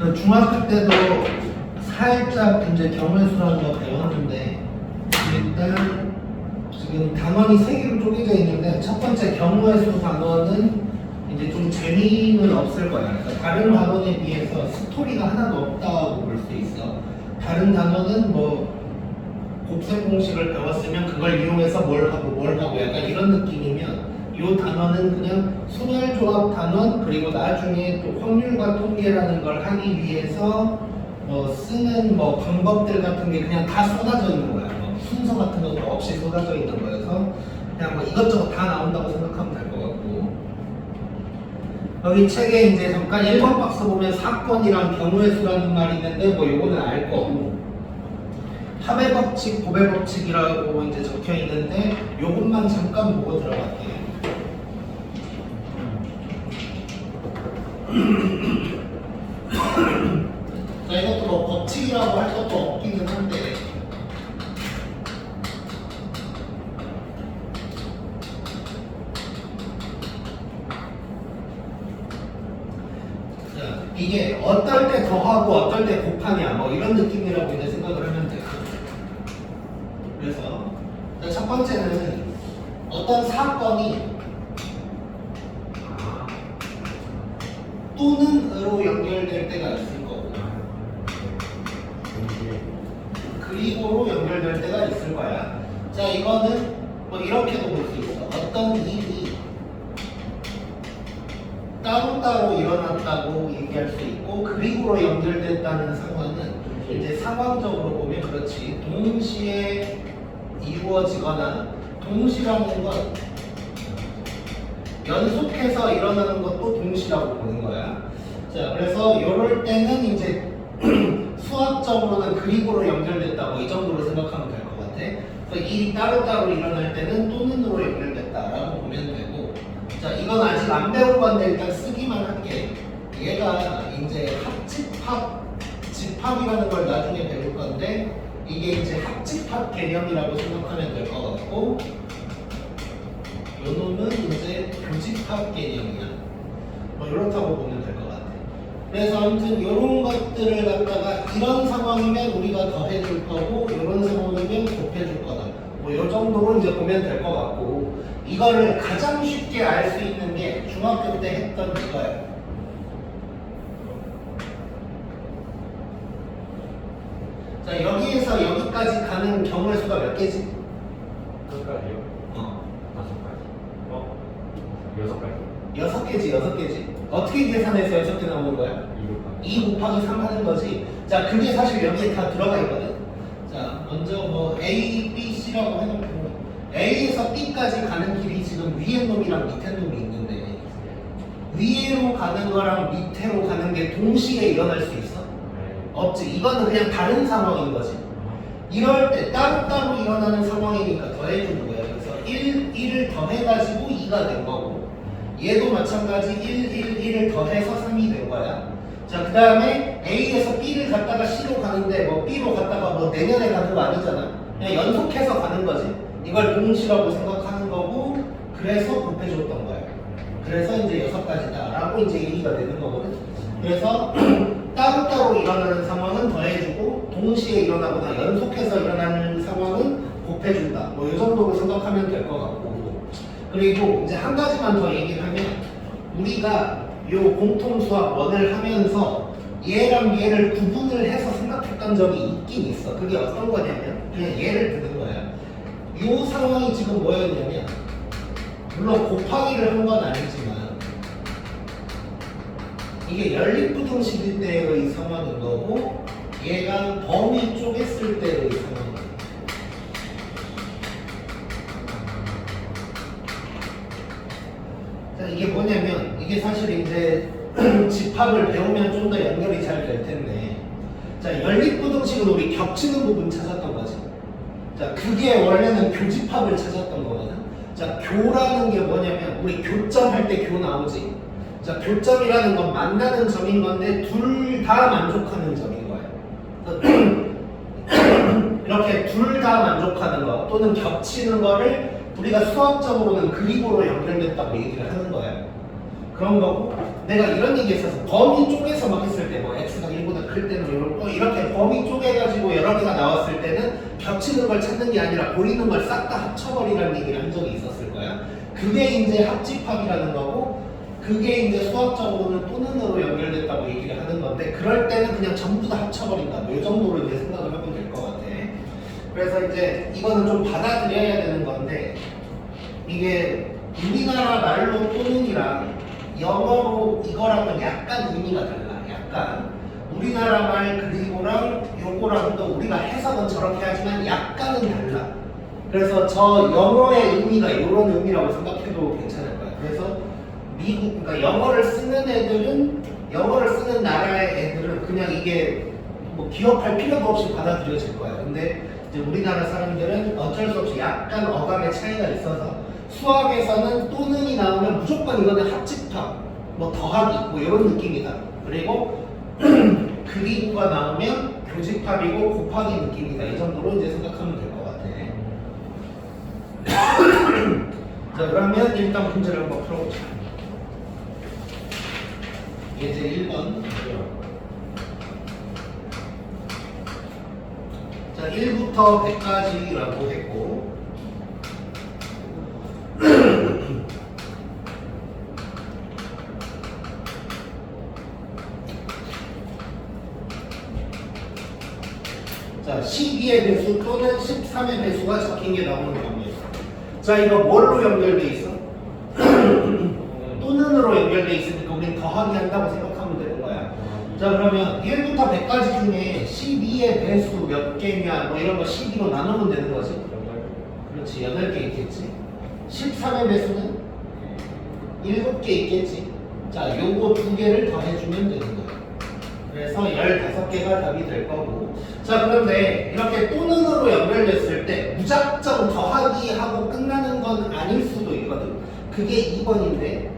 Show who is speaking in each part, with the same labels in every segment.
Speaker 1: 그 중학교 때도 살짝 이제 경우수라는 거 배웠는데 일단 지금 단원이 세 개로 쪼개져 있는데 첫 번째 경우의 수 단원은 이제 좀 재미는 없을 거야. 그러니까 다른 단원에 비해서 스토리가 하나도 없다고 볼 수 있어. 다른 단원은 뭐 곱셈 공식을 배웠으면 그걸 이용해서 뭘 하고 약간 이런 느낌이면 이 단원은 그냥 순혈조합 단원 그리고 나중에 또 확률과 통계라는 걸 하기 위해서 쓰는 뭐 방법들 같은 게 그냥 다 쏟아져 있는 거야. 순서 같은 것도 없이 쏟아져 있는 거여서 그냥 뭐 이것저것 다 나온다고 생각하면 될 것 같고 여기 책에 이제 잠깐 1번 박스 보면 사건이랑 경우의 수라는 말이 있는데 뭐 요거는 알 거고 합의 법칙, 곱의 법칙이라고 이제 적혀 있는데 요것만 잠깐 보고 들어갈게요. 자, 이것도 뭐 법칙이라고 할 것도 없기는 한데 자, 이게 어떨 때 더하고 어떨 때 곱하냐 뭐 이런 느낌이라고 이제 생각을 하면 돼요. 그래서 첫 번째는 어떤 사건이 또는으로 연결될 때가 있을 거고 그리고로 연결될 때가 있을 거야. 자, 이거는 뭐 이렇게도 볼 수 있어. 어떤 일이 따로따로 일어났다고 얘기할 수 있고 그리고로 연결됐다는 상황은 이제 상황적으로 보면 그렇지 동시에 이루어지거나 동시라는 건 연속해서 일어나는 것도 동시라고 보는 거야. 자, 그래서 이럴 때는 이제 수학적으로는 그리고로 연결됐다 뭐 이 정도로 생각하면 될 것 같아. 그래서 일이 따로따로 일어날 때는 또는으로 연결됐다라고 보면 되고 자, 이건 아직 안 배운 건데 일단 쓰기만 할게. 얘가 이제 집합이라는 걸 나중에 배울 건데 이게 이제 합집합 개념이라고 생각하면 될 것 같고 요 놈은 이제 교집합 개념이야. 뭐 이렇다고 보면 될 것 같아. 그래서 아무튼 이런 것들을 갖다가 이런 상황이면 우리가 더해줄 거고 이런 상황이면 곱해줄 거다. 뭐 이 정도로 이제 보면 될 것 같고 이거를 가장 쉽게 알 수 있는 게 중학교 때 했던 이거야. 자, 여기에서 여기까지 가는 경우의 수가 몇 개지?
Speaker 2: 끝까지요? 5가지. 6가지.
Speaker 1: 6개지. 어떻게 계산해서 6개 나오는 거야? 2 곱하기 3 하는 거지. 자, 그게 사실 여기에 다 들어가 있거든. 자, 먼저 뭐 A, B, C라고 해놓고 A에서 B까지 가는 길이 지금 위에 놈이랑 밑에 놈이 있는데 위로 가는 거랑 밑으로 가는 게 동시에 일어날 수 있어? 없지. 이거는 그냥 다른 상황인 거지. 이럴 때 따로따로 일어나는 상황이니까 더해주는 거야. 그래서 1을 더해가지고 2가 된 거고 얘도 마찬가지 1을 더해서 3이 된 거야. 자, 그 다음에 A에서 B를 갔다가 C로 가는데 뭐 B로 갔다가 뭐 내년에 가는 거 아니잖아. 그냥 연속해서 가는 거지. 이걸 동시라고 생각하는 거고 그래서 곱해줬던 거야. 그래서 이제 6가지다 라고 이제 얘기가 되는 거거든. 그래서 따로따로 일어나는 상황은 더해주고 동시에 일어나거나 연속해서 일어나는 상황은 곱해준다. 뭐 이 정도로 생각하면 될 것 같고 그리고 이제 한 가지만 더 얘기를 하면 우리가 이 공통수학 원을 하면서 얘랑 얘를 구분을 해서 생각했던 적이 있긴 있어. 그게 어떤 거냐면 그냥 예를 드는 거야. 이 상황이 지금 뭐였냐면 물론 곱하기를 한 건 아니지만 이게 연립부등식일 때의 상황인 거고 얘가 범위 쪼갰을 때의 상황이에요. 자, 이게 뭐냐면 이게 사실 이제 집합을 배우면 좀 더 연결이 잘 될 텐데 자, 연립부등식은 우리 겹치는 부분 찾았던 거지. 자, 그게 원래는 교집합을 찾았던 거거든. 자, 교라는 게 뭐냐면 우리 교점 할 때 교 나오지. 자, 교점이라는 건 만나는 점인 건데 둘 다 만족하는 점인 거예요. 이렇게 둘 다 만족하는 거 또는 겹치는 거를 우리가 수학적으로는 그리고로 연결됐다고 얘기를 하는 거예요. 그런 거고 내가 이런 얘기 했어서 범위 쪼개서 막 했을 때 뭐 x가 1보다 클 때는 이렇게 범위 쪼개가지고 여러 개가 나왔을 때는 겹치는 걸 찾는 게 아니라 보이는 걸 싹 다 합쳐버리라는 얘기를 한 적이 있었을 거야. 그게 이제 합집합이라는 거고 그게 이제 수학적으로는 또는으로 연결됐다고 얘기를 하는 건데 그럴 때는 그냥 전부 다 합쳐버린다. 뭐 이 정도로 이제 생각을 하면 될 것 같아. 그래서 이제 이거는 좀 받아들여야 되는 건데 이게 우리나라 말로 또는이랑 영어로 이거랑은 약간 의미가 달라. 약간 우리나라 말 그리고랑 요거랑도 우리가 해석은 저렇게 하지만 약간은 달라. 그래서 저 영어의 의미가 이런 의미라고 생각해도 괜찮을 거야. 그래서 미국, 그러니까 영어를 쓰는 애들은 영어를 쓰는 나라의 애들은 그냥 이게 뭐 기억할 필요도 없이 받아들여질 거야. 근데 이제 우리나라 사람들은 어쩔 수 없이 약간 어감의 차이가 있어서 수학에서는 또는이 나오면 무조건 이거는 합집합, 뭐 더하기, 뭐 이런 느낌이다. 그리고 그리고가 나오면 교집합이고 곱하기 느낌이다. 이 정도로 이제 생각하면 될 것 같아. 자, 그러면 일단 문제를 한번 풀어보자. 이제 1번. 자, 1부터 100까지라고 했고 자, 12의 배수 또는 13의 배수가 적힌 게 나오는 경우에서 자, 이거 뭘로 연결돼 있어? 또는으로 연결돼 있으니까 우리는 더하기 한다고 생각하면 되는 거야. 자, 그러면 1부터 100까지 중에 12의 배수 몇 개냐 뭐 이런 거 12로 나누면 되는 거지. 그렇지, 8개 있겠지. 13의 배수는 7개 있겠지. 자, 요거 2개를 더해주면 되는 거야. 그래서 15개가 답이 될 거고. 자, 그런데 이렇게 또는으로 연결됐을 때 무작정 더하기 하고 끝나는 건 아닐 수도 있거든. 그게 2번인데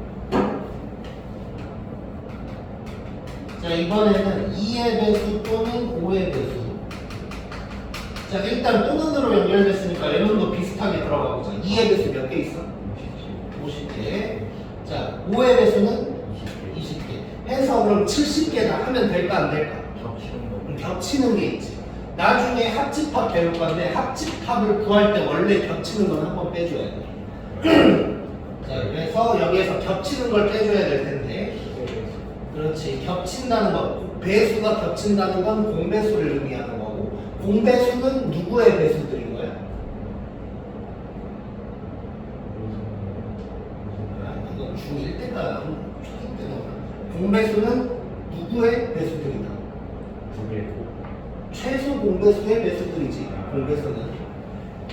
Speaker 1: 자, 이번에는 2의 배수 또는 5의 배수. 자, 일단 또는으로 연결됐으니까 얘는도 비슷하게 들어가 보자. 2의 배수 몇 개 있어? 50개. 자, 5의 배수는 20개. 해서 그럼 70개다 하면 될까 안 될까? 겹치는 게 있지. 나중에 합집합 배울 건데 합집합을 구할 때 원래 겹치는 건 한번 빼줘야 돼. 자, 그래서 여기에서 겹치는 걸 빼줘야 될 텐데 그렇지. 겹친다는 거, 배수가 겹친다는 건 공배수를 의미하는 거고 공배수는 누구의 배수들인 거야? 이건 중1 때가 초기 때 나오나? 공배수는 누구의 배수들이다? 최소 공배수의 배수들이지. 공배수는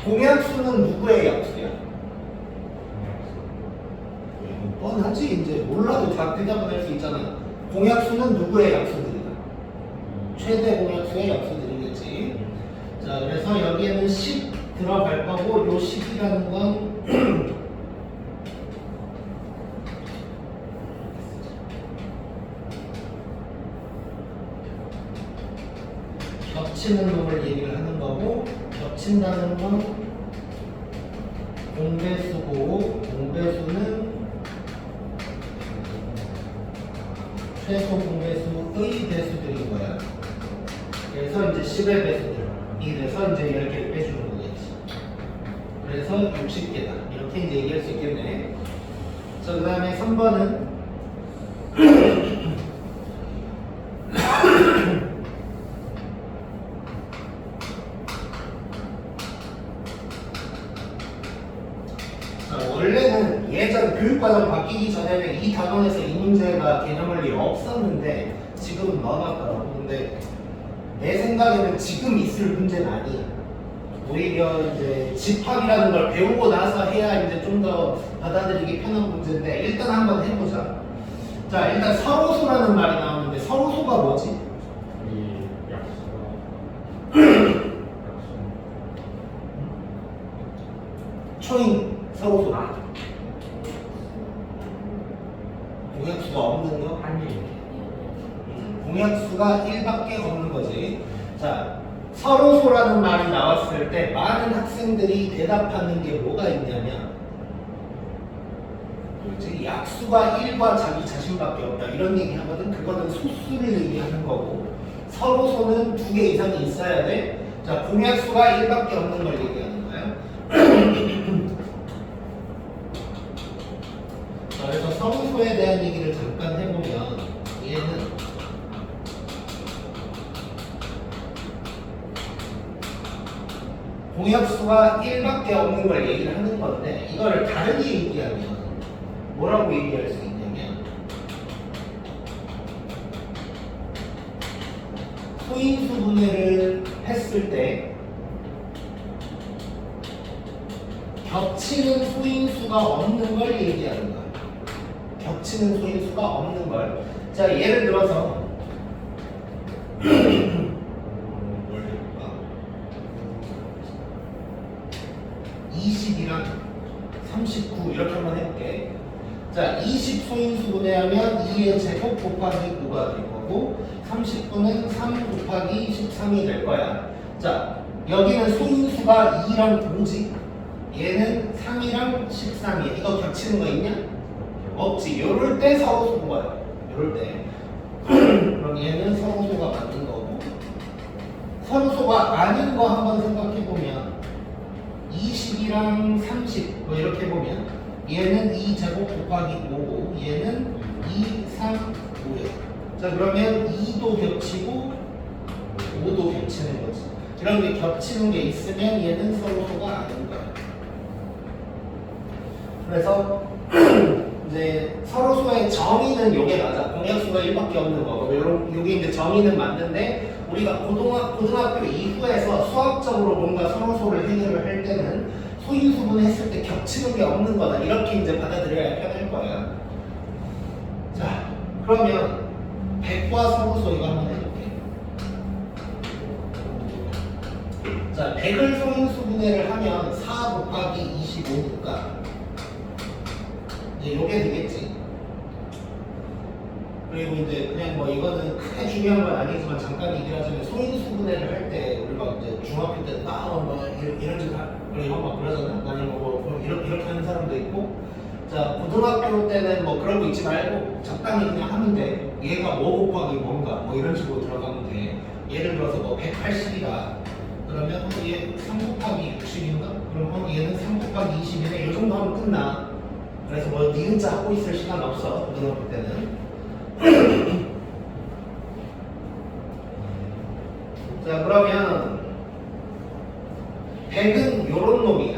Speaker 1: 공약수는 누구의 약수야? 뻔하지. 이제 몰라도 다 대답을 할 수 있잖아. 공약수는 누구의 약수들이다? 최대 공약수의 약수들이겠지. 자, 그래서 여기에는 10 들어갈 거고 요 10이라는 건 겹치는 놈을 얘기를 하는 거고 겹친다는 건 공배수고 공배수는 최소 공배수의 배수들인 거야. 그래서 이제 10의 배수들이 돼서 이제 10개를 빼주는 거겠지. 그래서 60개다. 이렇게 이제 얘기할 수 있겠네. 자, 그 다음에 3번은 원래는 예전 교육과정 바뀌기 전에는 이 단원에서 이 문제가 개념원리 없었는데 지금은 넣어놨더라고. 근데 내 생각에는 지금 있을 문제는 아니야. 오히려 이제 집합이라는 걸 배우고 나서 해야 이제 좀 더 받아들이기 편한 문제인데 일단 한번 해보자. 자, 일단 서로소라는 말이 나오는데 서로소가 뭐지? 초인 서로소. 공약수가 없는 거? 공약수가 1밖에 없는 거지. 자, 서로소라는 말이 나왔을 때 많은 학생들이 대답하는 게 뭐가 있냐면 뭐지? 약수가 1과 자기 자신밖에 없다 이런 얘기 하거든. 그거는 소수를 얘기하는 거고 서로소는 2개 이상이 있어야 돼. 자, 공약수가 1밖에 없는 걸 얘기하는 거예요. 자, 그래서 서로소에 대한 얘기를 잠깐 해보면 얘는 공약수가 1밖에 없는 걸 얘기를 하는 건데 이거를 다르게 얘기하면 뭐라고 얘기할 수 있냐면 소인수 분해를 했을 때 겹치는 소인수가 없는 걸 얘기하는 거예요. 겹치는 소인수가 없는 걸. 자, 예를 들어서 20이랑 39 이렇게 한번 해볼게. 자, 20 소인수 분해하면 2의 제곱 곱하기 9가 될 거고 39는 3 곱하기 13이 될 거야. 자, 여기는 소인수가 2랑 5지. 얘는 3이랑 13이야. 이거 겹치는 거 있냐? 없지. 요럴 때 서로소인 거야. 요럴 때. 그럼 얘는 서로소가 맞는 거고 서로소가 아닌 거 한번 생각해 보면 20이랑 30 뭐 이렇게 보면 얘는 2제곱 곱하기 5고 얘는 2, 3, 5예요. 자, 그러면 2도 겹치고 5도 겹치는 거지. 이런 게 겹치는 게 있으면 얘는 서로소가 아닌 거야. 그래서 이제 서로소의 정의는 요게 맞아. 공약수가 1밖에 없는 거고 요게 이제 정의는 맞는데 우리가 고등학교 이후에서 수학적으로 뭔가 서로소를 해결을 할 때는 소인수분 했을 때 겹치는 게 없는 거다 이렇게 이제 받아들여야 편할 거야. 자, 그러면 100과 서로소 이거 한번 해볼게. 자, 100을 소인수분해를 하면 4 곱하기 25니까 이제 요게 되겠지. 그리고 이제 그냥 뭐 이거는 크게 중요한 건 아니지만 잠깐 얘기를 하자면 소인수 분해를 할 때 우리가 이제 중학교 때 뭐 이런 식으로 이런 막 그러잖아. 아니면 뭐 이렇게 하는 사람도 있고. 자, 고등학교 때는 뭐 그런 거 있지 말고 적당히 그냥 하면 돼. 얘가 뭐 곱하기 뭔가 뭐 이런 식으로 들어가면 돼. 예를 들어서 뭐 180이다. 그러면 얘 3 곱하기 60인가? 그럼 얘는 3 곱하기 20이네. 이 정도 하면 끝나. 그래서 뭐 니은자 하고 있을 시간 없어. 고등학교 때는. 자, 그러면 100은 요런 놈이야.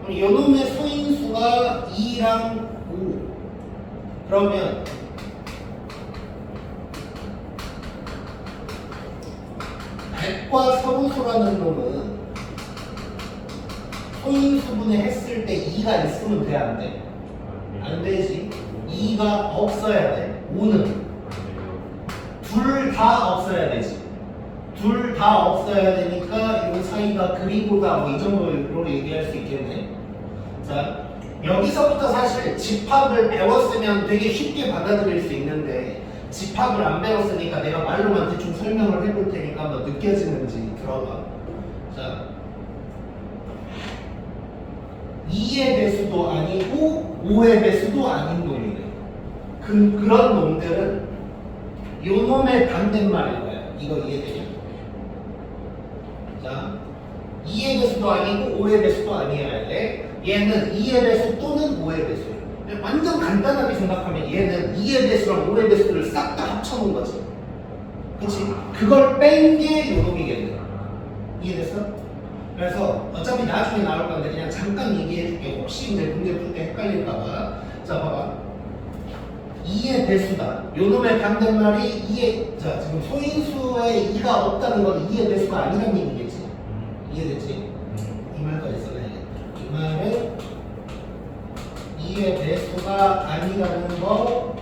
Speaker 1: 그럼 요 놈의 소인수가 2랑 5. 그러면 100과 서로소라는 놈은 소인수분해 했을 때 2가 있으면 돼, 안 돼? 안 되지. 2가 없어야 돼. 5는 둘 다 없어야 되지. 둘 다 없어야 되니까 이 사이가 그리고가 뭐 이 정도로 얘기할 수 있겠네. 자, 여기서부터 사실 집합을 배웠으면 되게 쉽게 받아들일 수 있는데 집합을 안 배웠으니까 내가 말로만 대충 설명을 해볼 테니까 한번 느껴지는지 들어봐. 자, 2의 배수도 아니고 5의 배수도 아닌 놈이네. 그런 놈들은 요 놈의 반대말일 거야. 이거 이해되냐? 자, 2의 배수도 아니고 5의 배수도 아니어야 돼. 얘는 2의 배수 또는 5의 배수예요. 완전 간단하게 생각하면 얘는 2의 배수랑 5의 배수를 싹 다 합쳐놓은 거지. 그치? 그걸 뺀 게 요 놈이겠네. 이해됐어? 그래서 어차피 나중에 나올 건데 그냥 잠깐 얘기해 줄게. 혹시 이제 문제 풀 때 헷갈릴까봐. 자, 봐봐. 2의 배수다. 요놈의 반대말이 2의, 자, 지금 소인수에 2가 없다는 건 2의 배수가 아니란 얘기겠지. 이해됐지? 이 말까지 써놔야겠다. 이 말은 2의 배수가 아니라는 거,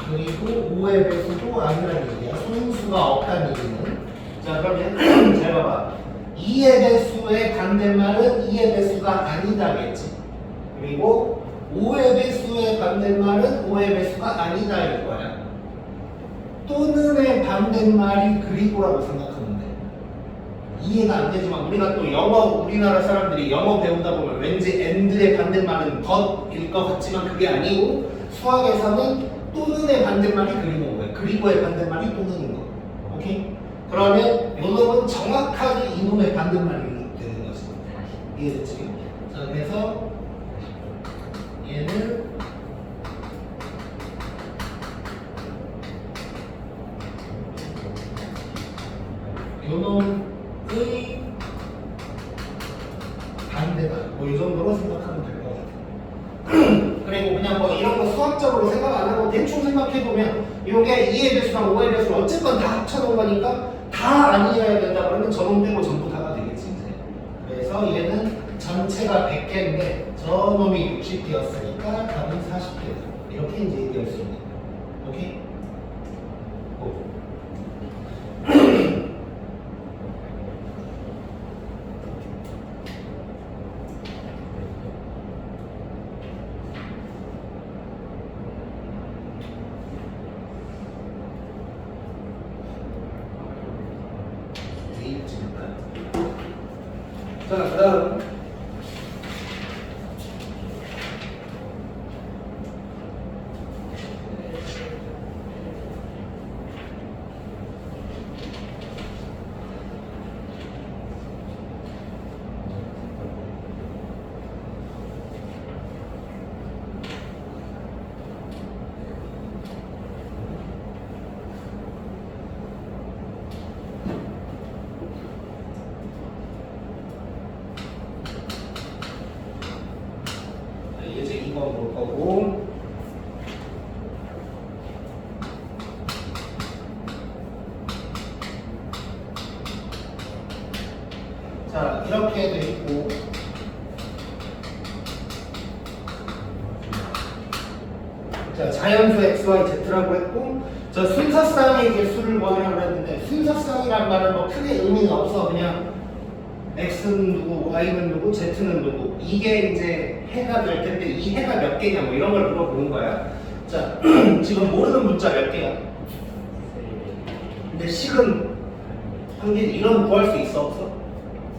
Speaker 1: 그리고 5의 배수도 아니라는 얘기야. 소인수가 없다는 얘기는. 자, 그러면 잘 봐봐. 2의 배수의 반대말은 2의 배수가 아니다겠지. 그리고 5의 배수의 반대말은 5의 배수가 아니다일 거야. 또는의 반대말이 그리고라고 생각하면 돼. 이해가 안 되지만 우리가 또 영어 우리나라 사람들이 영어 배우다 보면 왠지 and의 반대말은 but일 것 같지만 그게 아니고 수학에서는 또는의 반대말이 그리고인 거예요. 그리고의 반대말이 또는인 거. 오케이? 그러면 요놈은 정확하게 이놈의 반대말이 되는 거지. 이해됐지? 자, 그래서 얘는 요놈의 반대다. 뭐 이 정도로 생각하면 될 것 같아요. 그리고 그냥 뭐 이런 거 수학적으로 생각 안 하고 대충 생각해 보면 이게 2의 배수랑 5의 배수 어쨌건 다 합쳐놓은 거니까 다 아니어야 된다 그러면 저놈 빼고 전부 다가 되겠지 이제. 그래서 얘는 전체가 100개인데 저놈이 60개였으니까 답은 40개다. 이렇게 이제 얘기할 수 있는 거예요. 오케이? 자, 그다음 이제 2번 볼 거고 자 이렇게 돼 있고 자 자연수 x, y, z라고 했고 저 순서쌍의 개수를 구하라고 했는데 순서쌍이란 말은 뭐 크게 의미는 없어. 그냥 x는 누구, y는 누구, z는 누구 이게 이제 해가 될 텐데 이 해가 몇 개냐 뭐 이런 걸 물어보는 거야. 자 지금 모르는 문자 몇 개야? 근데 식은 한 개 이런 거 구할 수 있어 없어?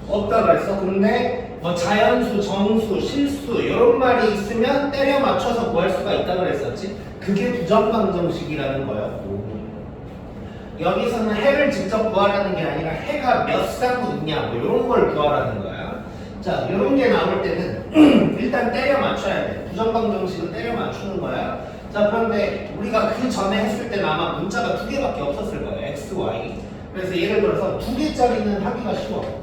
Speaker 1: 없다 그랬어. 근데 뭐 자연수, 정수, 실수 이런 말이 있으면 때려 맞춰서 구할 수가 있다 그랬었지. 그게 부정방정식이라는 거야. 여기서는 해를 직접 구하라는 게 아니라 해가 몇 쌍이 있냐 뭐 이런 걸 구하라는 거야. 자 이런 게 나올 때는 일단 때려 맞춰야 돼. 부정방정식은 때려 맞추는 거야. 자 그런데 우리가 그 전에 했을 때는 아마 문자가 2개밖에 없었을 거야. x, y. 그래서 예를 들어서 2개짜리는 하기가 쉬워.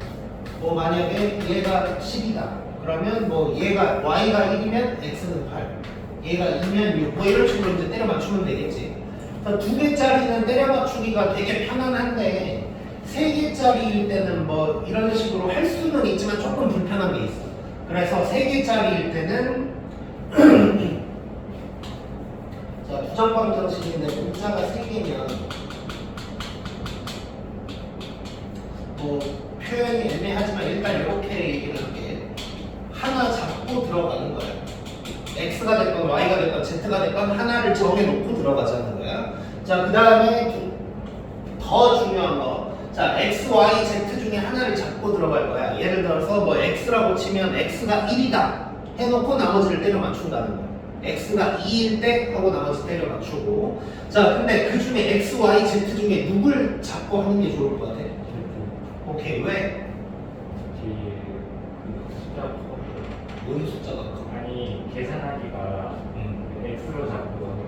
Speaker 1: 뭐 만약에 얘가 10이다. 그러면 뭐 얘가 y가 1이면 x는 8. 얘가 2면 6. 뭐 이런 식으로 이제 때려 맞추면 되겠지. 2개짜리는 때려 맞추기가 되게 편안한데 3개짜리일 때는 뭐 이런 식으로 할 수는 있지만 조금 불편한 게 있어. 그래서 3개짜리일 때는 자 부정방정식인데 문자가 3개면 뭐 표현이 애매하지만 일단 이렇게 얘기를 할게. 하나 잡고 들어가는 거야. x가 됐건 y가 됐건 z가 됐건 하나를 정해놓고 들어가자는 거야. 자, 그 다음에 더 중요한 거. 자, x, y, z 중에 하나를 잡고 들어갈 거야. 예를 들어서 뭐 x라고 치면 x가 1이다 해놓고 나머지를 때려 맞춘다는 거야. x가 2일 때 하고 나머지 때려 맞추고. 자, 근데 그 중에 x, y, z 중에 누굴 잡고 하는 게 좋을 것 같아? 오케이, 왜?
Speaker 2: 뒤에 그 숫자
Speaker 1: 뭔 숫자가 커?
Speaker 2: 아니 계산하기가 x로 잡고 하면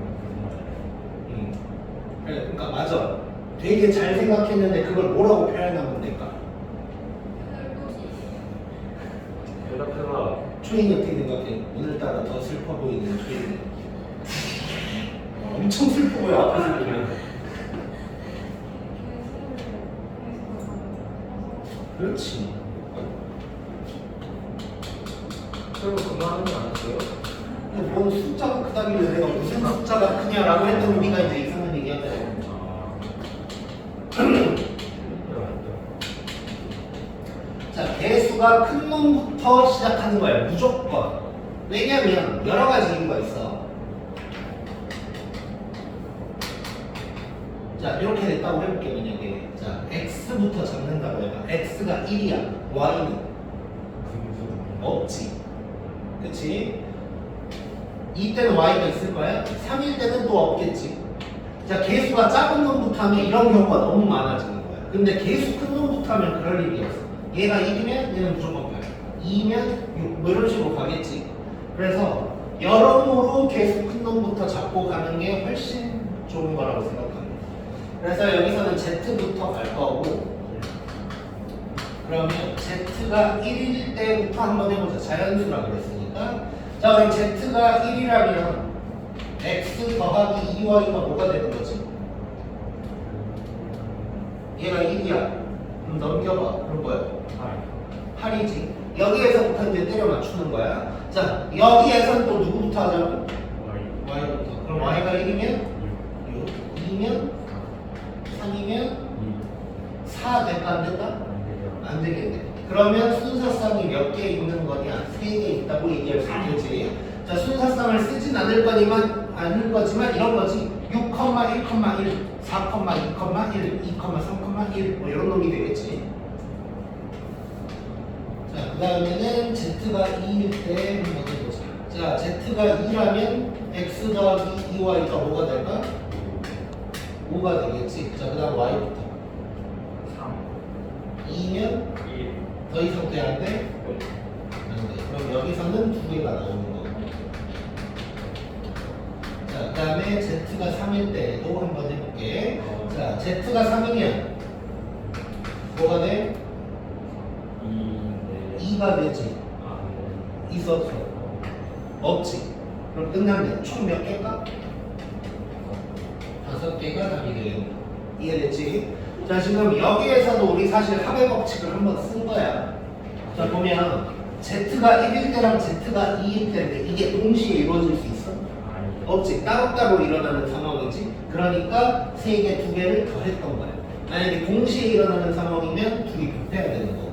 Speaker 1: 그래, 그러니까 맞아. 되게 잘 생각했는데 그걸 뭐라고 표현하면 될까?
Speaker 2: 대답해봐.
Speaker 1: 초인이 어떻게 생각해? 오늘따라 더 슬퍼 보이는 초인. 엄청 슬퍼 보여 앞에서 보면. 그렇지.
Speaker 2: 그럼 그만하는 거 아니세요?
Speaker 1: 근데 뭔 숫자가 크다길래 내가 무슨 숫자가 크냐라고 했더니 우리가 이제 이상한 얘기하잖아. 자, 개수가 큰 놈부터 시작하는 거야. 무조건. 왜냐면 여러 가지 이유가 있어. 자 이렇게 됐다고 해볼게. 만약에 자 x부터 잡는다고 해봐. x가 1이야. y는 없지. 그치? 이때는 y가 있을 거야. 3일 때는 또 없겠지. 자 개수가 작은 놈부터 하면 이런 경우가 너무 많아지는 거야. 근데 개수 큰 놈부터 하면 그럴 일이 없어. 얘가 1이면 얘는 무조건 8, 2면 6, 뭐 이런 식으로 가겠지. 그래서 여러모로 개수 큰 놈부터 잡고 가는 게 훨씬 좋은 거라고 생각합니다. 그래서 여기서는 z부터 갈 거고, 그러면 z가 1일 때부터 한번 해보자. 자연수라고 그랬으니까. 자 그럼 z가 1이라면 x 더하기 2y가 뭐가 되는 거지? 얘가 1이야. 그럼 넘겨봐. 그럼 뭐야? 8이지. 여기에서부터 이제 때려 맞추는 거야. 자, 여기에선 또 누구부터 하자고? y부터. 그럼 y가 1이면 6, 2면 3이면 4 될까 안 될까? 안 되겠네. 그러면 순서쌍이 몇 개 있는 거냐? 3개 있다고 얘기할 수 있겠지. 자, 순서쌍을 쓰진 않을 거지만 이런 거지. 6,1,1, 4,2,1, 2,3,1 뭐 이런 놈이 되겠지. 자, 그 다음에는 z가 2일 때 한번 해보자. 자, z가 2라면 x 더하기 2y가 뭐가 될까? 5가 되겠지. 자, 그 다음 y부터 2면 더 이상 돼야 안 돼? 안 돼. 그럼 여기서는 2개가 나오는 거고. 자, 그 다음에 z가 3일 때도 한번 해볼게. 자, z가 3이면 뭐가 돼? 2가 되지. 있었어. 없지. 그럼 끝났네. 총 몇 개일까? 5개가 답이 되는 거. 이해됐지? 자, 지금 여기에서도 우리 사실 합의 법칙을 한번 쓴 거야. 자, 보면 z가 1일 때랑 z가 2일 때인데 이게 동시에 이루어질 수 있어? 없지. 따로따로 일어나는 상황이지. 그러니까 3개, 2개를 더 했던 거야. 만약에 동시에 일어나는 상황이면 둘이 곱해야 되는 거고.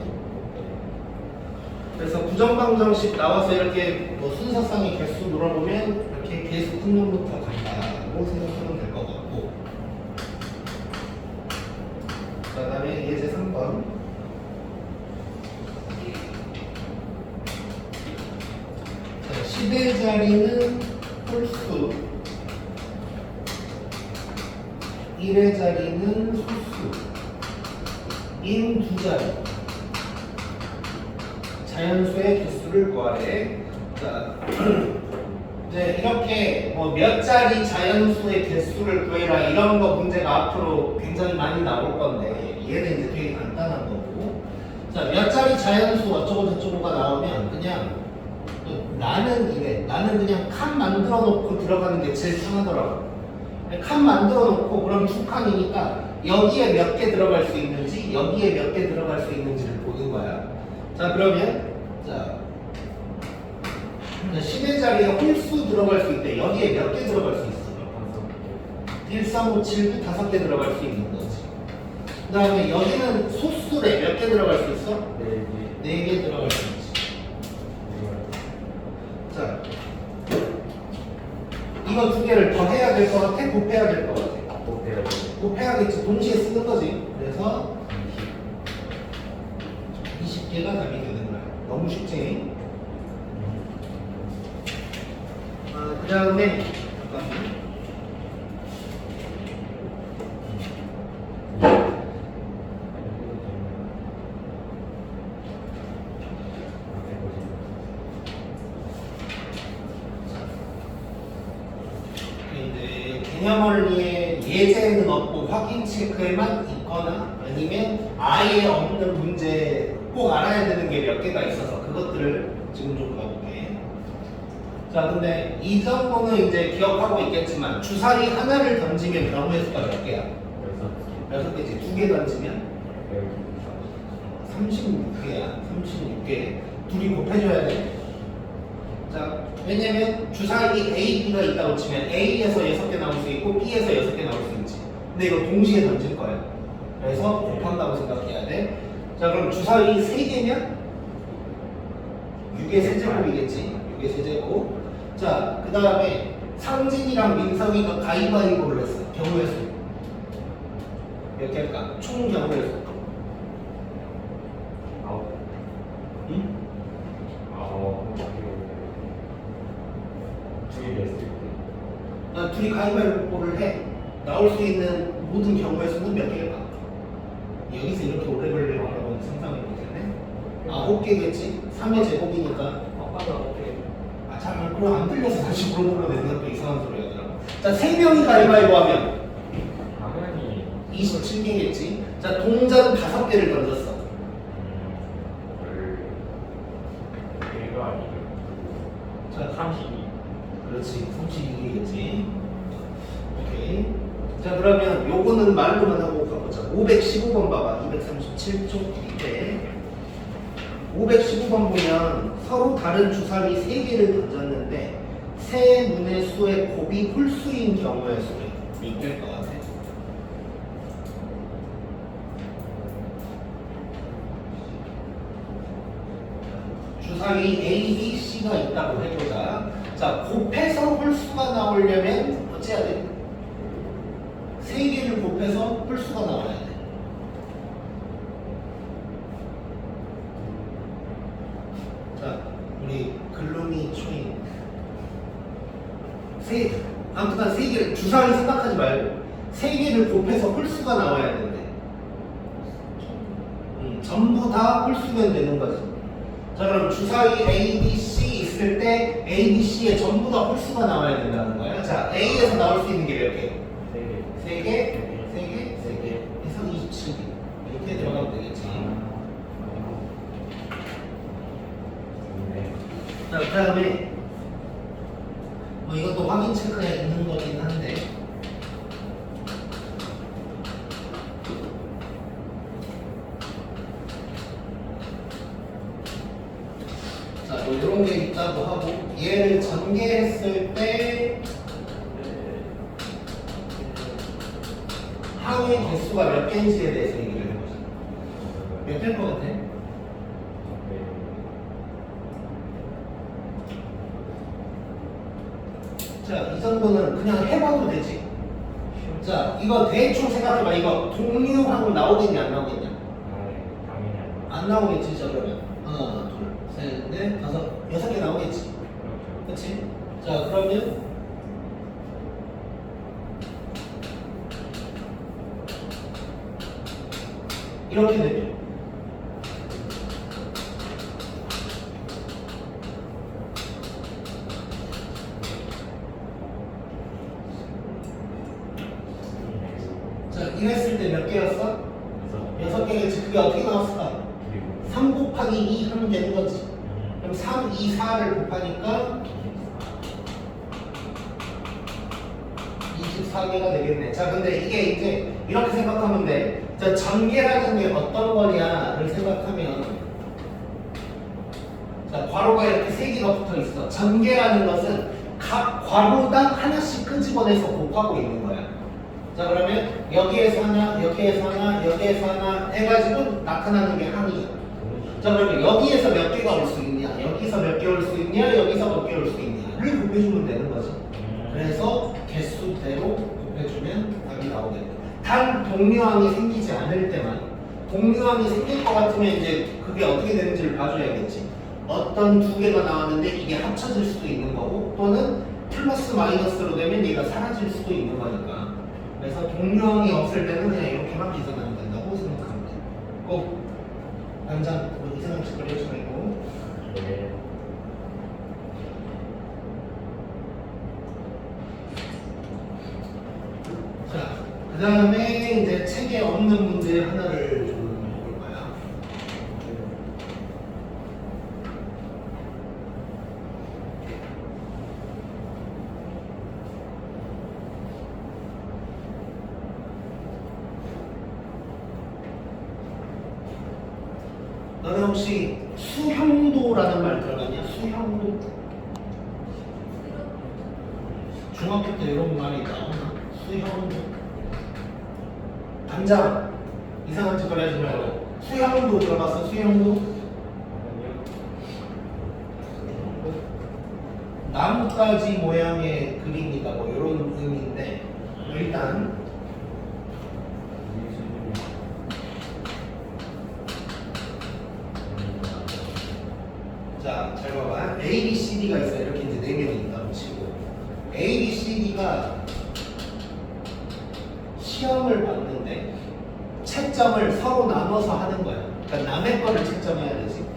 Speaker 1: 그래서 부정방정식 나와서 이렇게 뭐 순서상의 개수 물어보면 이렇게 개수 큰 놈부터 간다고 생각하면 될 것 같고. 자, 그 다음에 예제 3번. 자, 10의 자리는 홀수, 1의 자리는 소수, 인 두 자리. 자연수의 개수를 구하래. 자, 이제 이렇게 뭐 몇 자리 자연수의 개수를 구해라 이런 거 문제가 앞으로 굉장히 많이 나올 건데 얘는 이제 되게 간단한 거고. 자, 몇 자리 자연수 어쩌고 저쩌고가 나오면 그냥 나는 이래. 나는 그냥 칸 만들어 놓고 들어가는 게 제일 편하더라고. 칸 만들어 놓고 그럼 두 칸이니까 여기에 몇 개 들어갈 수 있는지 여기에 몇 개 들어갈 수 있는지를 보는 거야. 자, 그러면 자 10의 자리에 홀수 들어갈 수 있대. 여기에 몇 개 들어갈 수 있어? 1, 3, 5, 7, 5개 들어갈 수 있는 거지. 그 다음에 여기는 소수래. 몇 개 들어갈 수 있어? 4개 들어갈 수 있지. 자, 이거 두 개를 더 해야 될 것 같아? 곱해야 될 것 같아? 곱해야겠지. 동시에 쓰는 거지. 그래서 20개가 답이 되는 거야. 너무 쉽지? 그 다음에 잠깐만. 이제 개념원리에 예제는 없고 확인 체크에만 있거나 아니면 아예 없는 문제 꼭 알아야 되는 게 몇 개가 있어서 그것들을 지금 좀 봐볼게. 자, 근데 이 정도는 이제 기억하고 있겠지만 주사위 하나를 던지면 경우의 수가 몇 개야? 6개지. 2개 던지면 36개야. 36개. 둘이 곱해줘야 돼. 자, 왜냐면 주사위 A, B가 있다고 치면 A에서 6개 나올 수 있고 B에서 6개 나올 수 있지. 근데 이거 동시에 던질 거야. 그래서 곱한다고 생각해야 돼. 자, 그럼 주사위 3개면 6의 세제곱이겠지. 6의 세제곱. 자, 그 다음에 상진이랑 민성이가 가위바위보를 했어. 경우의 수. 몇 개일까? 총 경우의 수.
Speaker 2: 아홉.
Speaker 1: 응?
Speaker 2: 둘이 냈을 때.
Speaker 1: 둘이 가위바위보를 해. 나올 수 있는 모든 경우의 수는 몇 개일까? 여기서 이렇게 오래 걸리려고 상상을 못했네. 9개겠지? 3의 제곱이니까.
Speaker 2: 아빠가 어떻게?
Speaker 1: 잠깐 그럼 안 들려서 다시 물어보면 내가 또 이상한 소리 하더라고. 자, 3명이 가위바위보 하면
Speaker 2: 당연히
Speaker 1: 27개겠지? 자, 동전 5개를 던졌어.
Speaker 2: 1가 아니죠.
Speaker 1: 자,
Speaker 2: 32.
Speaker 1: 그렇지. 32개겠지. 오케이. 자, 그러면 요거는 말로만 하고 가보자. 515번 봐봐. 237쪽 밑에. 515번 보면 서로 다른 주사위 3개를 던졌는데 세 문의 수의 곱이 홀수인 경우의 수를 몇개일 것 같아? 주사위 A, B, C가 있다고 해보자. 자, 곱해서 홀수가 나오려면 어찌해야 돼? 3개를 곱해서 홀수가 나와야 돼. 자, 우리 글루미 초인. 아무튼 3개를, 주사위 생각하지 말고 3개를 곱해서 홀수가 나와야 되는데. 전부 다 홀수면 되는 거지. 자, 그럼 주사위 A, B, C 있을 때 A, B, C에 전부 다 홀수가 나와야 된다는 거야. 자, A에서 나올 수 있는 게 몇 개? 3개, 3개, 3개. 해서 27개. 이렇게 들어가면 되겠지. 자, 그 다음에 뭐 이것도 확인 체크에 있는 거긴 한데 자, 뭐 이런 게 있다고 하고 얘를 전개했을 때 항의 개수가 몇 개인지에 대해서 얘기를 해보자. 몇 개일 것 같아? 자, 이 정도는 그냥 해봐도 되지. 자, 이거 대충 생각해봐. 이거 동류하고 나오겠냐 안 나오겠냐?
Speaker 2: 당연히
Speaker 1: 안 나오겠지. 자, 그러면 하나, 둘, 셋, 넷, 다섯, 6개 나오겠지. 그렇지? 자, 그러면 이렇게 되면 자, 이랬을 때 몇 개였어? 6개겠지. 그게 어떻게 나왔을까? 3 곱하기 2 하면 되는 거지. 그럼 3, 2, 4를 곱하니까 24개가 되겠네. 자, 근데 이게 이제 이렇게 생각하면 돼. 자, 전개라는 게 어떤 거냐를 생각하면 자, 괄호가 이렇게 3개가 붙어 있어. 전개라는 것은 각 괄호당 하나씩 끄집어내서 곱하고 있는 거야. 자, 그러면 여기에서 하나, 여기에서 하나, 여기에서 하나 해가지고 나타나는 게 항이야. 자, 그러면 여기에서 몇 개가 올 수 있냐, 여기서 몇 개 올 수 있냐, 여기서 몇 개 올 수 있냐를 곱해주면 되는 거지. 그래서 개수대로 곱해주면 답이 나오겠다. 단 동류항이 생기지 않을 때만. 동류항이 생길 것 같으면 이제 그게 어떻게 되는지를 봐줘야겠지. 어떤 2개가 나왔는데 이게 합쳐질 수도 있는 거고 또는 플러스 마이너스로 되면 얘가 사라질 수도 있는 거니까. 그래서 동류항이 없을 때는 그냥 이렇게만 계산하면 된다고 생각하면 돼. 꼭 당장 뭐 이상한 짓거리 하지 말고. 자, 그 다음에 이제 책에 없는 문제 하나를 좀 해볼 거야. 너는 혹시 수형도라는 말 들어봤냐? 수형도? 중학교 때 이런 말이 나오나? 수형도? 당장 이상한 짓거리 하지 말고 수형도 들어봤어? 수형도? 나뭇가지 모양의 그림이다 뭐 이런 의미인데 일단 A, B, C, D가 시험을 봤는데 채점을 서로 나눠서 하는 거야. 그러니까 남의 거를 채점해야 되지.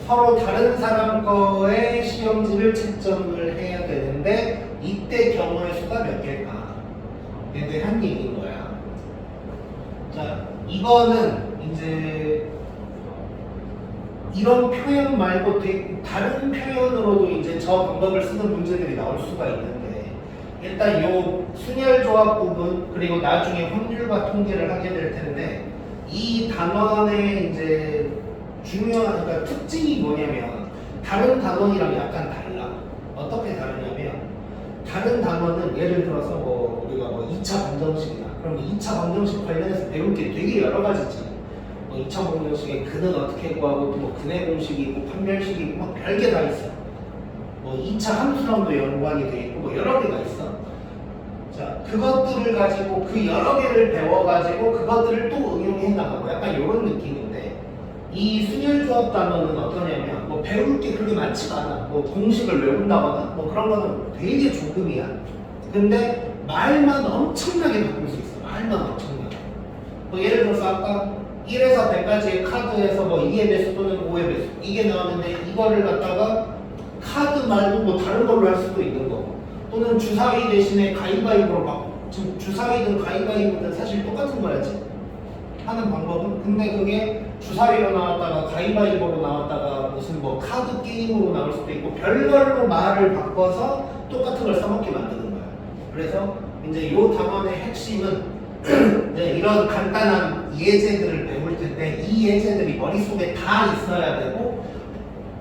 Speaker 1: 서로 다른 사람 거의 시험지를 채점을 해야 되는데 이때 경우의 수가 몇 개일까? 에 대한 얘기인 거야. 자, 이거는 이제 이런 표현 말고 다른 표현으로도 이제 저 방법을 쓰는 문제들이 나올 수가 있는데 일단 요 순열 조합 부분 그리고 나중에 확률과 통계를 하게 될 텐데 이 단원의 이제 중요한 그러니까 특징이 뭐냐면 다른 단원이랑 약간 달라. 어떻게 다르냐면 다른 단원은 예를 들어서 뭐 우리가 뭐 2차 방정식이나 그럼 2차 방정식 관련해서 배울 게 되게 여러 가지지. 뭐 2차 방정식의 근은 어떻게 구하고 또 뭐 근의 공식이 있고 판별식이 있고 막 별게 다 있어. 뭐 2차 함수랑도 연관이 돼 있고 뭐 여러 개가 있어. 자, 그것들을 가지고 그 여러 개를 배워가지고 그것들을 또 응용해 나가고 약간 이런 느낌인데 이 순열조합 단어는 어떠냐면 뭐 배울 게 그렇게 많지가 않아. 뭐 공식을 외운다거나 뭐 그런 거는 되게 조금이야. 근데 말만 엄청나게 바꿀 수 있어. 말만 엄청나게. 뭐 예를 들어서 아까 1에서 100까지의 카드에서 뭐 2의 배수 또는 5의 배수 이게 나왔는데 이거를 갖다가 카드 말고 뭐 다른 걸로 할 수도 있는 거고 또는 주사위 대신에 가위바위보로 바꿔. 지금 주사위든 가위바위보든 사실 똑같은 거야지. 하는 방법은 근데 그게 주사위로 나왔다가 가위바위보로 나왔다가 무슨 뭐 카드 게임으로 나올 수도 있고 별걸로 말을 바꿔서 똑같은 걸 써먹게 만드는 거야. 그래서 이제 이 단원의 핵심은 이제 이런 간단한 예제들을 배울 텐데 이 예제들이 머릿속에 다 있어야 되고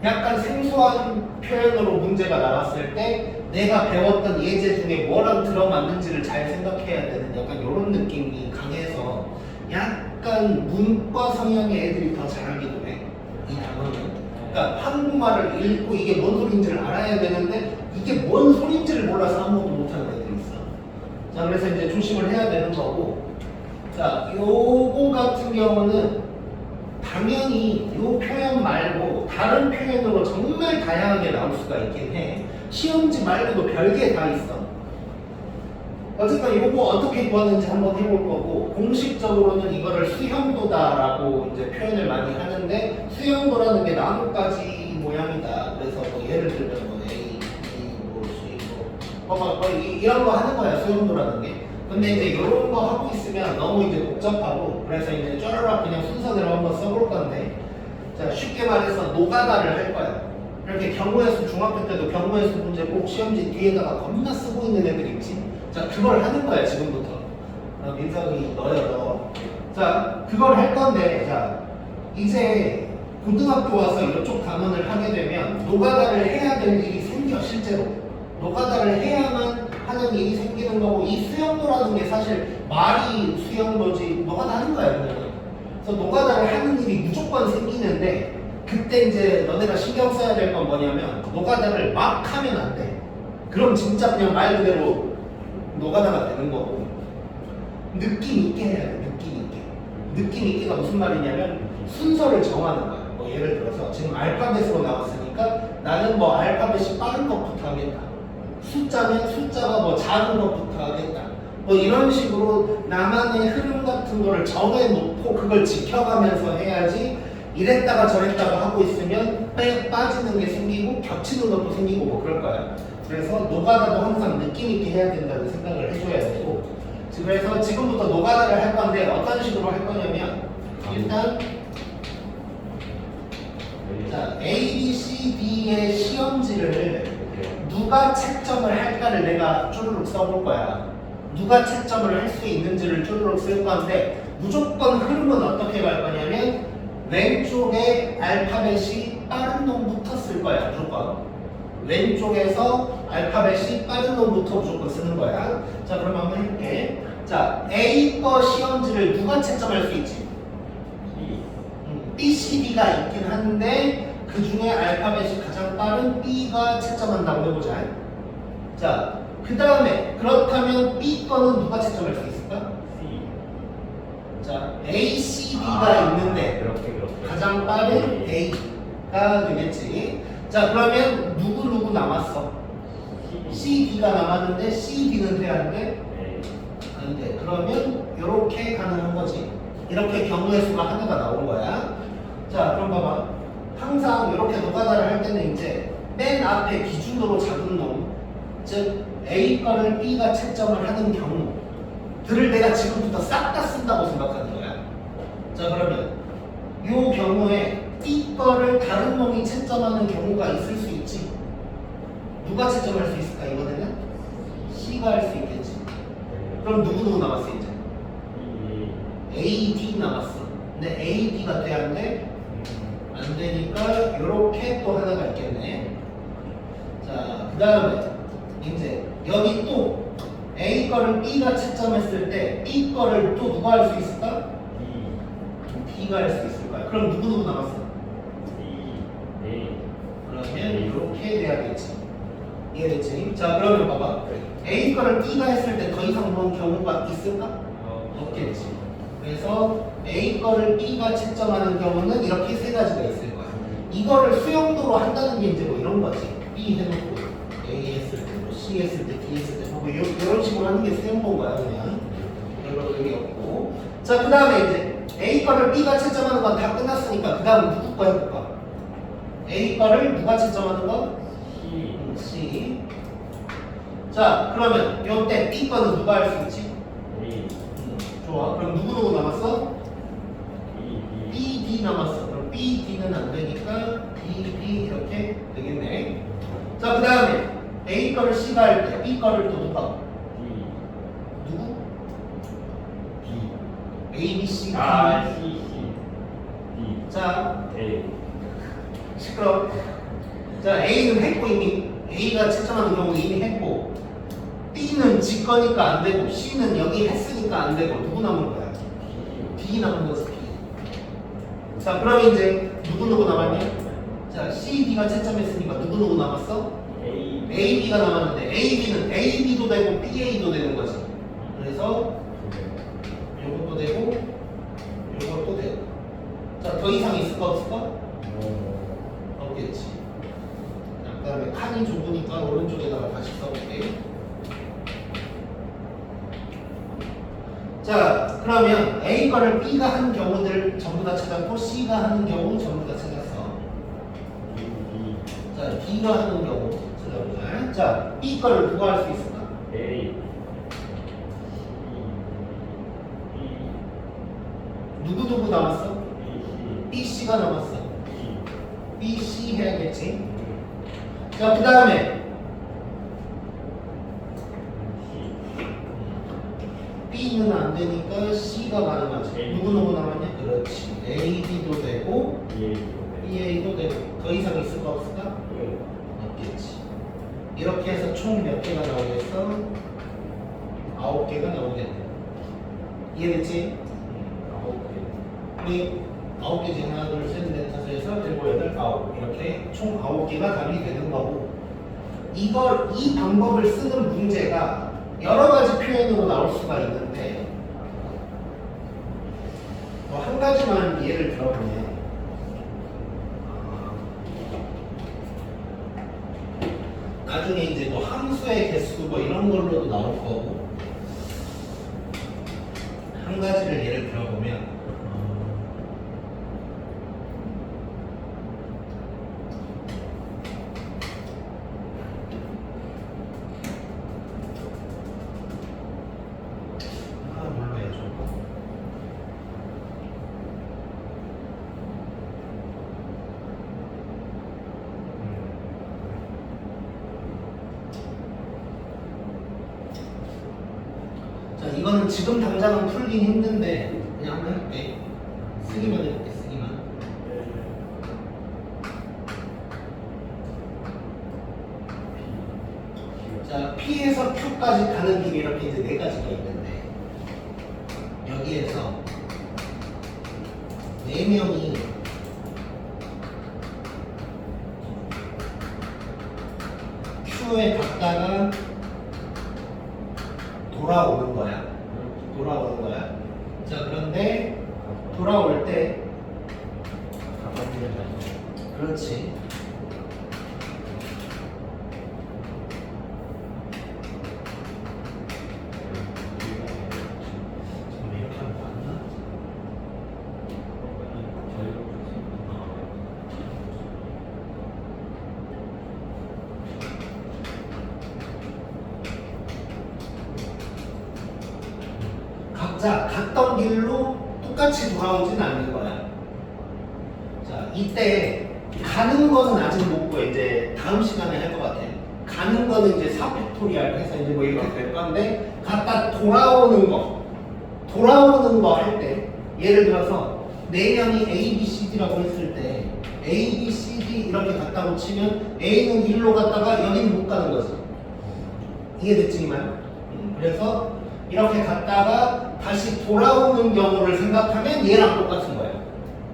Speaker 1: 약간 생소한 표현으로 문제가 나왔을 때 내가 배웠던 예제 중에 뭐랑 들어맞는지를 잘 생각해야 되는 약간 이런 느낌이 강해서 약간 문과 성향의 애들이 더 잘하기도 해. 이 단어는. 그러니까 한국말을 읽고 이게 뭔 소리인지를 알아야 되는데 이게 뭔 소리인지를 몰라서 아무것도 못하는 애들이 있어. 자, 그래서 이제 조심을 해야 되는 거고. 자, 요거 같은 경우는 당연히 요 표현 말고 다른 표현으로 정말 다양하게 나올 수가 있긴 해. 시험지 말고도 별게 다 있어. 어쨌든 이거 어떻게 구하는지 한번 해볼 거고 공식적으로는 이거를 수형도다라고 이제 표현을 많이 하는데 수형도라는 게 나뭇가지 모양이다. 그래서 뭐 예를 들면 뭐 A, B, 뭐 C, 뭐 이런 거 하는 거야 수형도라는 게. 근데 이제 이런 거 하고 있으면 너무 이제 복잡하고 그래서 이제 쩌르륵 그냥 순서대로 한번 써볼 건데 자 쉽게 말해서 노가다를 할 거야. 이렇게 경우의 수 중학교 때도 경우의 수 문제 꼭 시험지 뒤에다가 겁나 쓰고 있는 애들 있지. 자, 그걸 하는 거야, 지금부터. 민석이 너야, 너. 자, 그걸 할 건데, 자, 이제 고등학교 와서 이쪽 단원을 하게 되면 노가다를 해야 될 일이 생겨, 실제로. 노가다를 해야만 하는 일이 생기는 거고, 이 수영도라는 게 사실 말이 수영도지, 노가다 하는 거야, 그냥. 그래서 노가다를 하는 일이 무조건 생기는데, 그때 이제 너네가 신경 써야 될 건 뭐냐면, 노가다를 막 하면 안 돼. 그럼 진짜 그냥 말 그대로 노가다가 되는 거고 느낌 있게 해야 돼. 느낌 있게. 느낌 있게가 무슨 말이냐면 순서를 정하는 거야. 뭐 예를 들어서 지금 알파벳으로 나왔으니까 나는 뭐 알파벳이 빠른 것부터 하겠다. 숫자면 숫자가 뭐 작은 것부터 하겠다. 뭐 이런 식으로 나만의 흐름 같은 거를 정해놓고 그걸 지켜가면서 해야지 이랬다가 저랬다가 하고 있으면 빠지는 게 생기고 겹치는 것도 생기고 뭐 그럴 거야. 그래서 노가다도 항상 느낌 있게 해야 된다는 생각을 해줘야 되고 그래서 지금부터 노가다를 할 건데 어떤 식으로 할 거냐면 일단 자, A, B, C, D의 시험지를 누가 채점을 할까를 내가 쪼르륵 써볼 거야. 누가 채점을 할 수 있는지를 쪼르륵 쓸 건데 무조건 흐름은 어떻게 갈 거냐면 왼쪽에 알파벳이 빠른 놈부터 쓸 거야. 무조건 왼쪽에서 알파벳이 빠른 놈부터 무조건 쓰는 거야. 자, 그럼 한번 해볼게. 자, A 거 시험지를 누가 채점할 수 있지? B, C, D가 있긴 한데 그 중에 알파벳이 가장 빠른 B가 채점한다고 해보자. 자, 그 다음에 그렇다면 B 거는 누가 채점할 수 있을까?
Speaker 2: C.
Speaker 1: 자, A, C, D가 있는데
Speaker 2: 그렇게.
Speaker 1: 가장 빠른 A가 되겠지. 자, 그러면 누구 남았어? C, D가 남았는데 C, D는 돼야 안 돼?
Speaker 2: 네.
Speaker 1: 안 돼. 그러면 이렇게 가능한 거지. 이렇게 경우의 수가 하나가 나온 거야. 자, 그럼 봐봐. 항상 이렇게 노가다를 할 때는 이제 맨 앞에 기준으로 잡은 놈, 즉 A 거를 B가 채점을 하는 경우들을 내가 지금부터 싹 다 쓴다고 생각하는 거야. 자, 그러면 이 경우에 B 거를 다른 놈이 채점하는 경우가 있을 수 있지. 누가 채점할 수 있을까 이번에는? C가 할 수 있겠지. 그럼 누구 남았어 이제? A, D 남았어. 근데 A, D가 돼야 안 돼? 안 되니까 이렇게 또 하나가 있겠네. 자, 그 다음에 이제 여기 또 A 거를 B가 채점했을 때 B 거를 또 누가 할 수 있을까? D가 할 수 있을 거야. 그럼 누구 남았어? 그러면 이렇게 돼야겠지. 이해됐지? 자, 그러면 봐봐. A 거를 B가 했을 때 더 이상 그런 경우가 있을까? 없겠지. 그래서 A 거를 B가 채점하는 경우는 이렇게 세 가지가 있을 거야. 이거를 수용도로 한다는 게 이제 뭐 이런 거지. B 해놓고 A 했을 때, 뭐 C 했을 때, D 했을 때, 뭐 이런 식으로 하는 게 수용도인 거야, 그냥. 별로 의미 없고. 자, 그 다음에 이제 A 거를 B가 채점하는 건 다 끝났으니까 그 다음 누구 거 해볼까? A 거를 누가 채점하는 거? C. 자, 그러면 이때 B 거는 누가 할 수 있지? 좋아. 그럼 누구 남았어? B, D 남았어. 그럼 B, D는 안 되니까 B, B 이렇게 되겠네. 자, 그 다음에 A 거를 C가 할 때 B 거를 또 누가? 누구? A, B, C, D. 자, 시끄러. 자, A는 했고 이미 A가 채점하는 경우 이미 했고, B는 지 거니까 안 되고, C는 여기 했으니까 안 되고, 누구 남은 거야? D 남은 거지. B. 자, 그럼 이제 누구 남았냐? 자, C, D가 채점했으니까 누구 남았어? A, B가 남았는데 A, B는 A, B도 되고 B, A도 되는 거지. 그래서 요것도 되고, 요것도 되고. 자, 더 이상 있을까 없을까? 없겠지. 자, 그 다음에 칸이 좁으니까 오른쪽에다가 다시 써볼게. 자, 그러면 A 거를 B가 한 경우들 전부 다 찾았고 C가 하는 경우 전부 다 찾았어. 자, D가 하는 경우 찾아보자. 자, B 거를 누가 할 수 있을까? 누구 남았어? B, C가 남았어. B, C 해야겠지. 자, 그 다음에 B는 안 되니까 C가 가능하지. 누구 남았냐? 그렇지. A, B도 되고 B, A도 되고. 더 이상 있을까 없을까? 없겠지. 이렇게 해서 총 몇 개가 나오겠어? 9개가 나오겠네. 이해됐지? 9개. 9개지. 하나, 둘, 셋, 넷, 다섯, 여섯, 일곱, 여덟, 아홉. 이렇게 총 9개가 답이 되는 거고, 이 방법을 쓰는 문제가 여러 가지 표현으로 나올 수가 있는데, 뭐 한 가지만 예를 들어보면, 나중에 이제 뭐 함수의 개수 뭐 이런 걸로도 나올 거고, 한 가지를 예를 들어보면, 뭘로 해야죠? 자, 이거는 지금 당장은 풀긴 힘든데 그냥 한번 해볼게. 쓰기만 해볼게. 쓰기만. 자, P에서 Q까지 가는 길이 이렇게 이제 네 가지가 있는데, 여기에서 네 명이 Q에 갔다가 돌아오는 거야. 자, 그런데 돌아올 때 그렇지. 지금 이렇게 하면 맞나? 각자 갔던 길로 똑같이 돌아오진 않는 거야. 자, 이때 가는 거는 아직 못 보여. 이제 다음 시간에 할 것 같아. 가는 거는 이제 4팩토리얼 해서 이제 뭐 이렇게 될 건데, 갔다 돌아오는 거 할 때, 예를 들어서 4명이 A, B, C, D라고 했을 때 A, B, C, D 이렇게 갔다고 치면 A는 1로 갔다가 여기는 못 가는 거지. 이해됐지 말? 그래서 이렇게 갔다가 다시 돌아오는 경우를 생각하면 얘랑 똑같은 거야.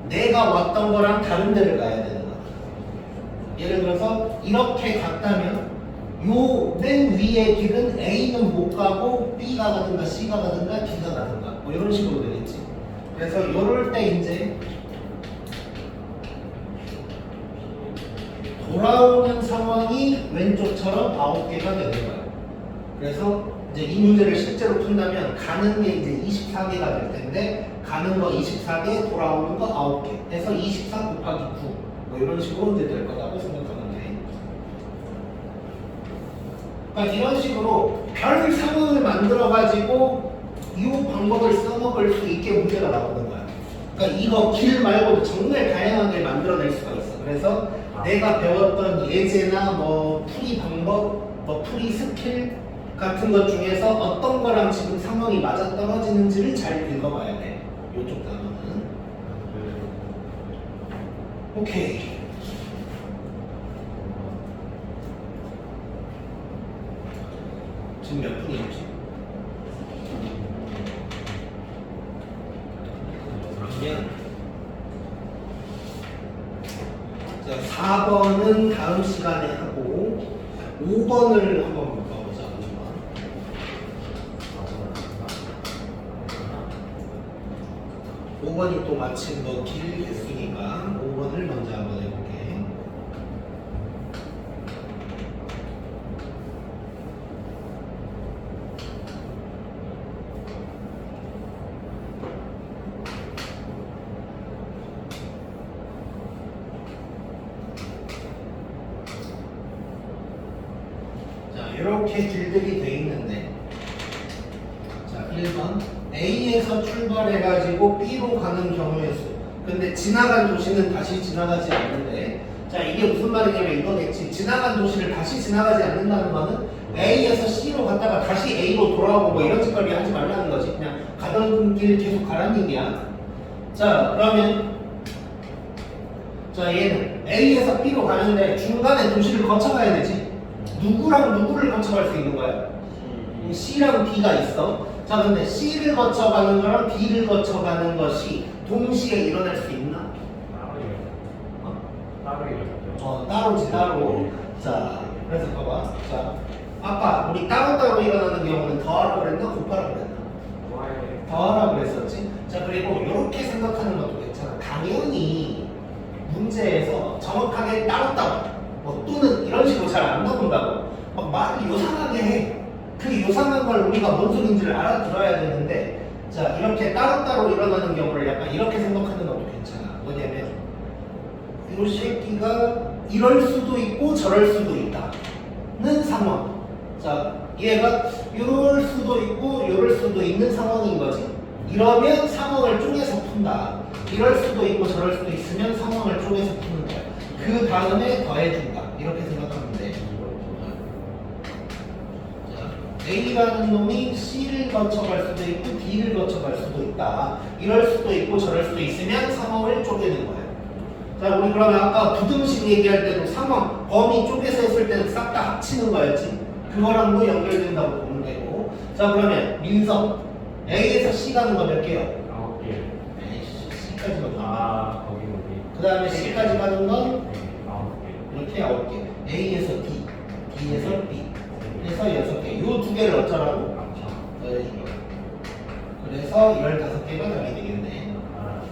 Speaker 1: 내가 왔던 거랑 다른 데를 가야 되는 거야. 예를 들어서 이렇게 갔다면 요 맨 위의 길은 A는 못 가고 B가 가든가 C가 가든가 D가 가든가 뭐 이런 식으로 되겠지. 그래서 요럴 때 이제 돌아오는 상황이 왼쪽처럼 9개가 되는 거야. 그래서 이제 이 문제를 실제로 푼다면 가는 게 이제 24개가 될 텐데, 가는 거 24개, 돌아오는 거 9개 해서 24 곱하기 9 뭐 이런 식으로 이제 될 거라고 생각하면 돼. 그러니까 이런 식으로 별 상황을 만들어 가지고 이 방법을 써먹을 수 있게 문제가 나오는 거야. 그러니까 이거 길 말고도 정말 다양하게 만들어낼 수가 있어. 그래서 내가 배웠던 예제나 뭐 풀이 방법, 뭐 풀이 스킬 같은 것 중에서 어떤 거랑 지금 상황이 맞아 떨어지는지를 잘 읽어봐야 돼. 이쪽 단어는. 오케이. 지금 몇 분이었지? 그러면 자, 4번은 다음 시간에 하고 5번을 한번 볼까보자. 5번이 또 마침 뭐 길겠으니까 5번을 먼저 한번 해볼게. 자, 이렇게 길들이 돼 있는데, 자, 1번 A에서 출발해가지고 B로 가는 경우의 수. 근데 지나간 도시는 다시 지나가지 않는데, 자, 이게 무슨 말이냐면 이거겠지. 지나간 도시를 다시 지나가지 않는다는 거는 A에서 C로 갔다가 다시 A로 돌아오고 뭐 이런 짓거리 하지 말라는 거지. 그냥 가던 길 계속 가라는 얘기야. 자, 그러면 자, 얘는 A에서 B로 가는데 중간에 도시를 거쳐가야 되지. 누구랑 누구를 거쳐갈 수 있는 거야? C랑 D가 있어. 자, 근데 C를 거쳐가는 거랑 D를 거쳐가는 것이 동시에 일어날 수 있나? 따로지, 따로. 자, 그래서 봐봐. 자, 아까 우리 따로따로 일어나는 경우는 더하라 그랬나? 곱하라 그랬나? 더하라 그랬었지. 자, 그리고 이렇게 생각하는 것도 괜찮아. 당연히 문제에서 정확하게 따로따로 뭐 또는 이런 식으로 잘 안 나온다고 막 말을 요상하게 해. 그 요상한 걸 우리가 뭔 소리인지를 알아들어야 되는데, 자, 이렇게 따로따로 일어나는 경우를 약간 이렇게 생각하는 것도 괜찮아. 뭐냐면 이 새끼가 이럴 수도 있고 저럴 수도 있다는 상황. 자, 얘가 이럴 수도 있고 이럴 수도 있는 상황인 거지. 이러면 상황을 쪼개서 푼다. 이럴 수도 있고 저럴 수도 있으면 상황을 쪼개서 푸는 거야. 그 다음에 더해준다. 이렇게 생각하면 돼. A라는 놈이 C를 거쳐갈 수도 있고 D를 거쳐갈 수도 있다. 이럴 수도 있고 저럴 수도 있으면 상황을 쪼개는 거야. 자, 우리 그러면 아까 부등식 얘기할 때도 상황, 범위 쪼개서 했을 때는 싹 다 합치는 거였지. 그거랑도 연결된다고 보면 되고. 자, 그러면 민석 A에서 C 가는 거 몇 개요?
Speaker 2: 9개.
Speaker 1: C까지 가는 거.
Speaker 2: 거기.
Speaker 1: 그 다음에 C까지 가는 건
Speaker 2: 9개.
Speaker 1: 이렇게 9개. A에서 D, D에서 B 해서 6개. 요 두 개를 어쩌라고? 더해준 거야. 그래서 15개가 답이 되겠네.
Speaker 2: 아,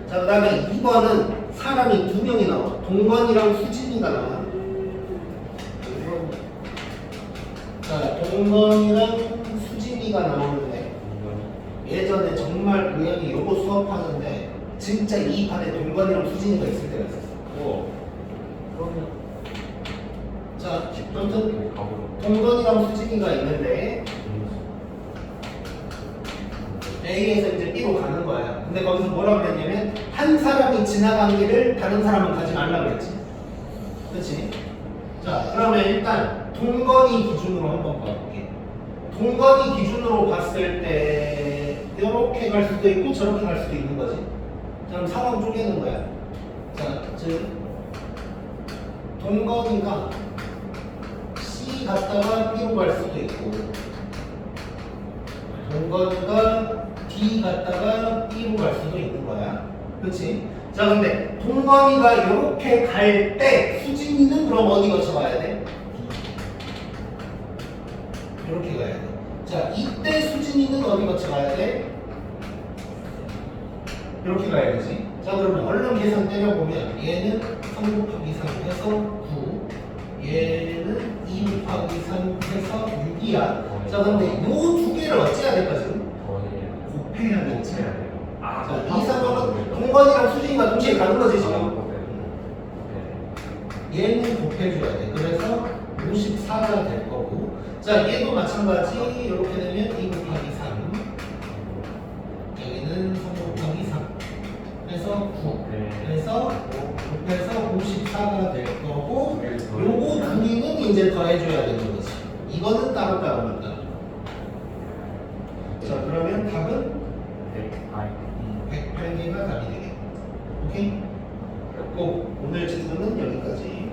Speaker 1: 자, 그 다음에 2번은 사람이 2명이 나와. 동건이랑 수진이가 나와. 자, 동건이랑 수진이가 나오는데 예전에 정말 우연히 요거 수업하는데 진짜 이 반에 동건이랑 수진이가 있을 때가 있었어.
Speaker 2: 우와. 그러면
Speaker 1: 자, 아무튼
Speaker 2: 가보로.
Speaker 1: 동건이랑 수진이가 있는데 A에서 이제 B로 가는 거야. 근데 거기서 뭐라고 그랬냐면 한 사람이 지나간 길을 다른 사람은 가지 말라고 그랬지. 그렇지? 자, 그러면 일단 동건이 기준으로 한번 봐볼게. 동건이 기준으로 봤을 때 이렇게 갈 수도 있고 저렇게 갈 수도 있는 거지. 자, 그럼 상황 쪼개는 거야. 자, 즉 동건이가 C 갔다가 B로 갈 수도 있고 동건이가 D 갔다가 B로 갈 수도 있는 거야. 그렇지? 자, 근데 동건이가 이렇게 갈 때 수진이는 그럼 어디 거쳐 가야 돼? 이렇게 가야 돼. 자, 이때 수진이는 어디 거쳐 가야 돼? 이렇게 가야 되지. 자, 그러면 얼른 계산 때려보면 얘는 3 곱하기 3 해서 9, 얘는 2 곱하기 3 해서 6이야. 자, 근데 요 두 개를 어찌해야 될까 지금? 곱해야 되지.
Speaker 2: 해야 돼요. 아,
Speaker 1: 자, 이 상황은 동건이랑 수진이가 동시에 가는 거지 지금. 얘는 곱해줘야 돼. 그래서 54가 될 거고. 자, 얘도 마찬가지. 이렇게 되면 2 곱하기 3. 여기는 3 곱하기 3. 해서 9. 그래서 곱해서 54가 될 거고. 요거 둘이는 이제 더해줘야 되는 거지. 이거는 따로따로 만다. 자, 그러면 답은 108개가 답이 되겠다. 오케이? 꼭 오늘 친구는 여기까지.